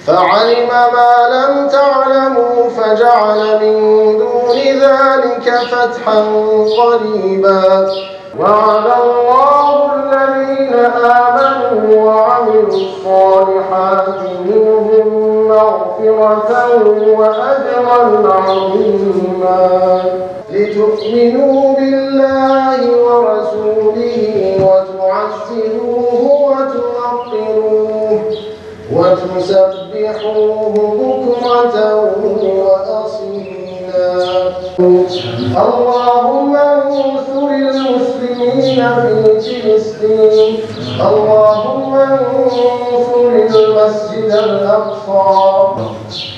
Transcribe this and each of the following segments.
فعلم ما لم تعلموا فجعل من دون ذلك فتحا قريبا وعد الله الذين آمنوا وعملوا الصالحات منهم مغفرة وأجرا عظيما لتؤمنوا بالله ورسوله وتعزروه وتوقروه وتسبحوه بكرة وأصيلا اللهم انصر المسلمين في فلسطين اللهم انصر المسجد الأقصى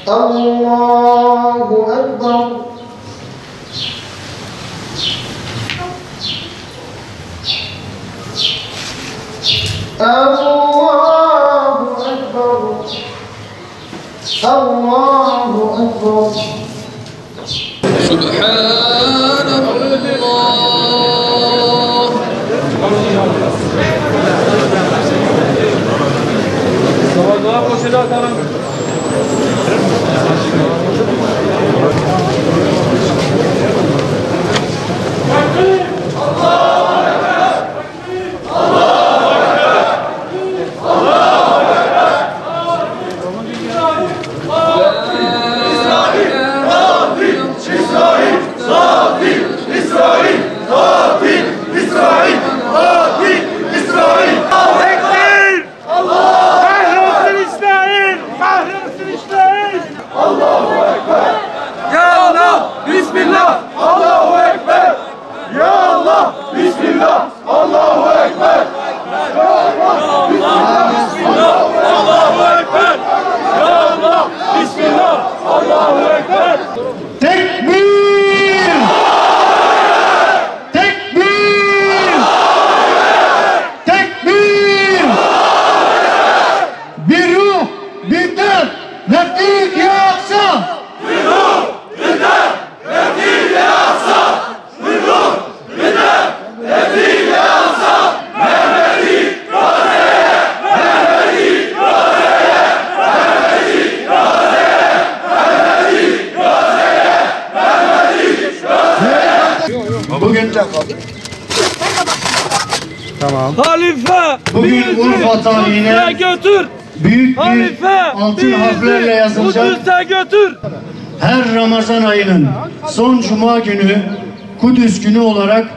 الله أكبر الله أكبر الله أكبر سبحان الله Tamam. Halife! Bugün Urfa tarihine götür! Büyük bir Halife! altın harflerle yazılacak. Kudüs'e götür! Her Ramazan ayının son cuma günü Kudüs günü olarak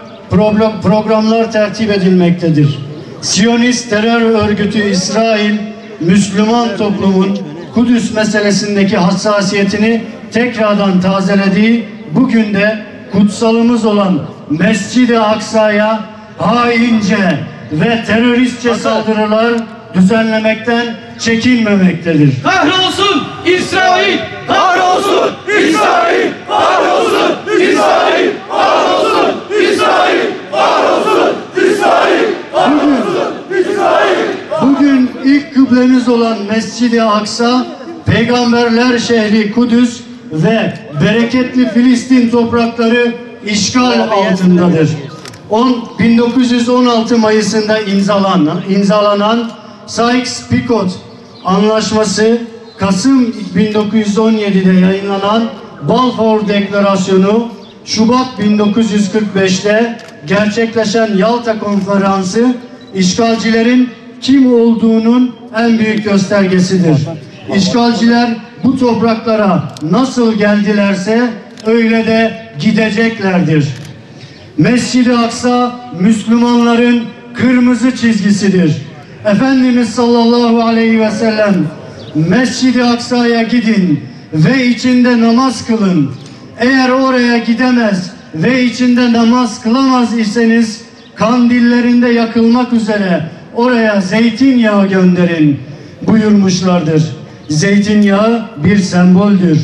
programlar tertip edilmektedir. Siyonist terör örgütü İsrail, Müslüman toplumun Kudüs meselesindeki hassasiyetini tekrardan tazelediği bugün de kutsalımız olan Mescid-i Aksa'ya haince ve teröristçe saldırılar düzenlemekten çekinmemektedir. Kahrolsun İsrail! Kahrolsun İsrail! Kahrolsun İsrail! Kahrolsun İsrail! Kahrolsun İsrail! Kahrolsun İsrail! Bugün ilk kıblemiz olan Mescid-i Aksa, Peygamberler şehri Kudüs ve bereketli Filistin toprakları işgal altındadır. 1916 Mayıs'ında imzalanan Sykes-Picot Anlaşması Kasım 1917'de yayınlanan Balfour Deklarasyonu, Şubat 1945'te gerçekleşen Yalta Konferansı, işgalcilerin kim olduğunun en büyük göstergesidir. İşgalciler bu topraklara nasıl geldilerse öyle de gideceklerdir. Mescid-i Aksa Müslümanların kırmızı çizgisidir. Efendimiz sallallahu aleyhi ve sellem Mescid-i Aksa'ya gidin ve içinde namaz kılın. Eğer oraya gidemez ve içinde namaz kılamaz iseniz kandillerinde yakılmak üzere oraya zeytinyağı gönderin buyurmuşlardır. Zeytinyağı bir semboldür.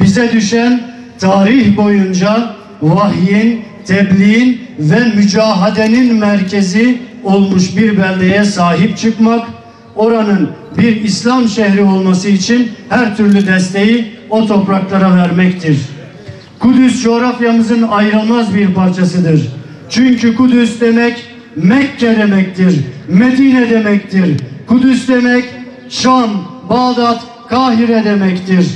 Bize düşen tarih boyunca vahyin, tebliğin ve mücahadenin merkezi olmuş bir beldeye sahip çıkmak, oranın bir İslam şehri olması için her türlü desteği o topraklara vermektir. Kudüs coğrafyamızın ayrılmaz bir parçasıdır. Çünkü Kudüs demek Mekke demektir, Medine demektir. Kudüs demek Şam, Bağdat, Kahire demektir.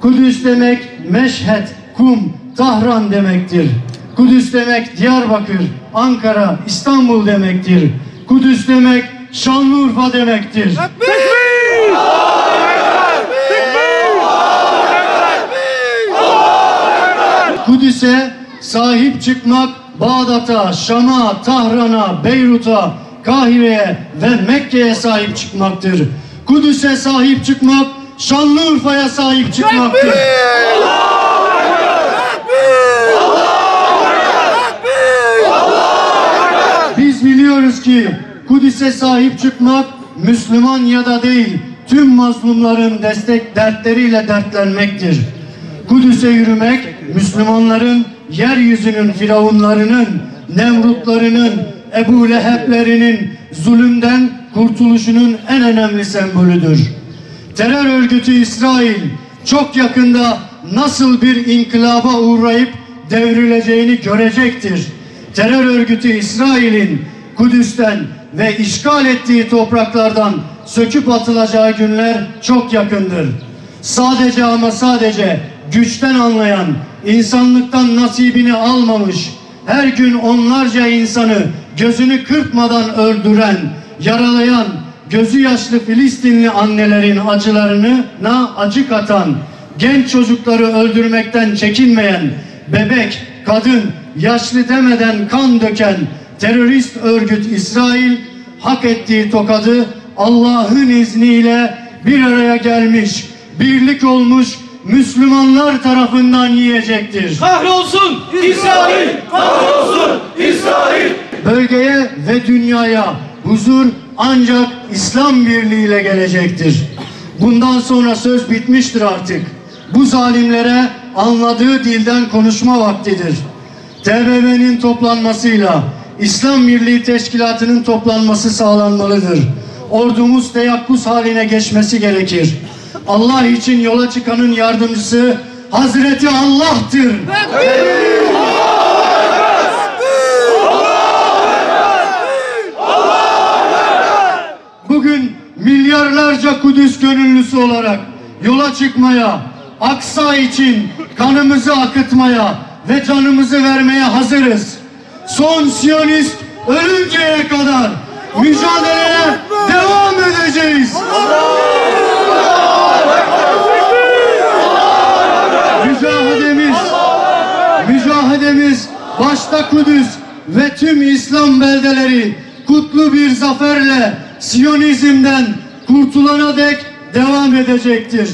Kudüs demek Meşhed, Kum, Tahran demektir. Kudüs demek Diyarbakır, Ankara, İstanbul demektir. Kudüs demek Şanlıurfa demektir. Kudüs'e sahip çıkmak Bağdat'a, Şam'a, Tahran'a, Beyrut'a, Kahire'ye ve Mekke'ye sahip çıkmaktır. Kudüs'e sahip çıkmak Şanlıurfa'ya sahip çıkmaktır. Biz biliyoruz ki Kudüs'e sahip çıkmak Müslüman ya da değil tüm mazlumların dertleriyle dertlenmektir. Kudüs'e yürümek Müslümanların yeryüzünün firavunlarının, Nemrutlarının, Ebu Leheb'lerinin zulümden kurtuluşunun en önemli sembolüdür. Terör örgütü İsrail çok yakında nasıl bir inkılaba uğrayıp devrileceğini görecektir. Terör örgütü İsrail'in Kudüs'ten ve işgal ettiği topraklardan söküp atılacağı günler çok yakındır. Sadece ama sadece güçten anlayan, insanlıktan nasibini almamış, her gün onlarca insanı gözünü kırpmadan öldüren, yaralayan, gözü yaşlı Filistinli annelerin acılarına acı katan, genç çocukları öldürmekten çekinmeyen, bebek, kadın, yaşlı demeden kan döken terörist örgüt İsrail hak ettiği tokadı Allah'ın izniyle bir araya gelmiş, birlik olmuş Müslümanlar tarafından yiyecektir. Kahrolsun İsrail! Kahrolsun İsrail! Bölgeye ve dünyaya huzur ancak İslam birliğiyle gelecektir. Bundan sonra söz bitmiştir artık. Bu zalimlere anladığı dilden konuşma vaktidir. TBMM'nin toplanmasıyla İslam Birliği Teşkilatı'nın toplanması sağlanmalıdır. Ordumuz teyakkuz haline geçmesi gerekir. Allah için yola çıkanın yardımcısı Hazreti Allah'tır. Bugün milyarlarca Kudüs gönüllüsü olarak yola çıkmaya, Aksa için kanımızı akıtmaya ve canımızı vermeye hazırız. Son Siyonist ölünceye kadar mücadeleye devam edeceğiz. Mücadelemiz başta Kudüs ve tüm İslam beldeleri kutlu bir zaferle Siyonizmden kurtulana dek devam edecektir.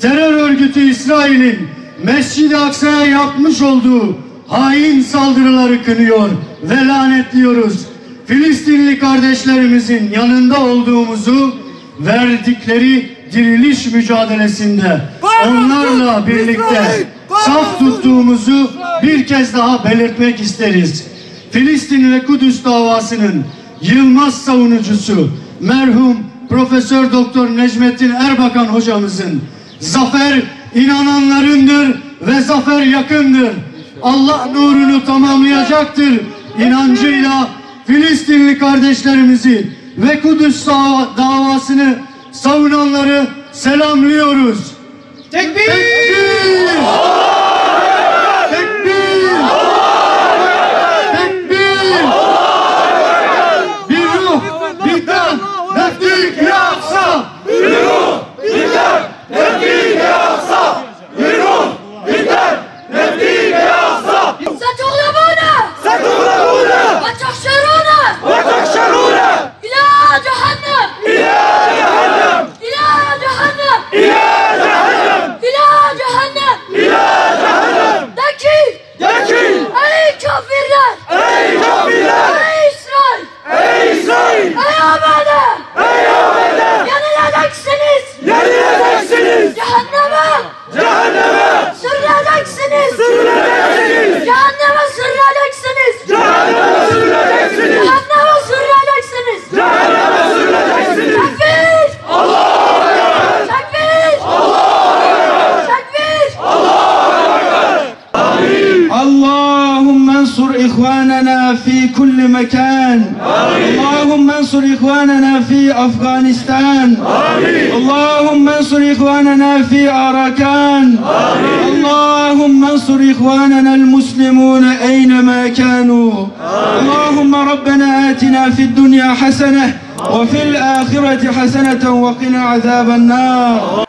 Terör örgütü İsrail'in Mescid-i Aksa'ya yapmış olduğu hain saldırıları kınıyor ve lanetliyoruz. Filistinli kardeşlerimizin yanında olduğumuzu verdikleri diriliş mücadelesinde onlarla birlikte saf tuttuğumuzu bir kez daha belirtmek isteriz. Filistin ve Kudüs davasının yılmaz savunucusu merhum Profesör Doktor Necmettin Erbakan hocamızın zafer inananlarındır ve zafer yakındır. Allah nurunu tamamlayacaktır inancıyla Filistinli kardeşlerimizi ve Kudüs davasını savunanları selamlıyoruz. Tekbir! Tekbir! Tekbir! Tekbir! Bir ruh, bir kan, neftik ya aksa! Bir ruh, bir kalp, neftik ya aksa! Bir ruh, bir kalp, neftik ya aksa! ستغلبون ستغلبون وتحشرون وتحشرون إلى جهنم إلى جهنم إلى جهنم إلى جهنم إلى جهنم إلى جهنم Daki! Daki! Ey kafirler! Ey kafirler! Ey İsrail! Ey İsrail! Ey ABD! Ey ABD! Yanıleceksiniz! Yenileceksiniz! Cehenneme! Cehenneme! Sürüleceksiniz! Sürüleceksiniz! Cehenneme sürüleceksiniz! Cehenneme sürüleceksiniz! Cehenneme sürüleceksiniz! Cehenneme sürüleceksiniz! Tekbir! Allahu Ekber! Tekbir! Tekbir! اللهم انصر إخواننا في كل مكان. اللهم انصر إخواننا في أفغانستان. اللهم انصر إخواننا في أراكان. اللهم انصر إخواننا المسلمون أينما كانوا. اللهم ربنا آتنا في الدنيا حسنة وفي الآخرة حسنة وقنا عذاب النار.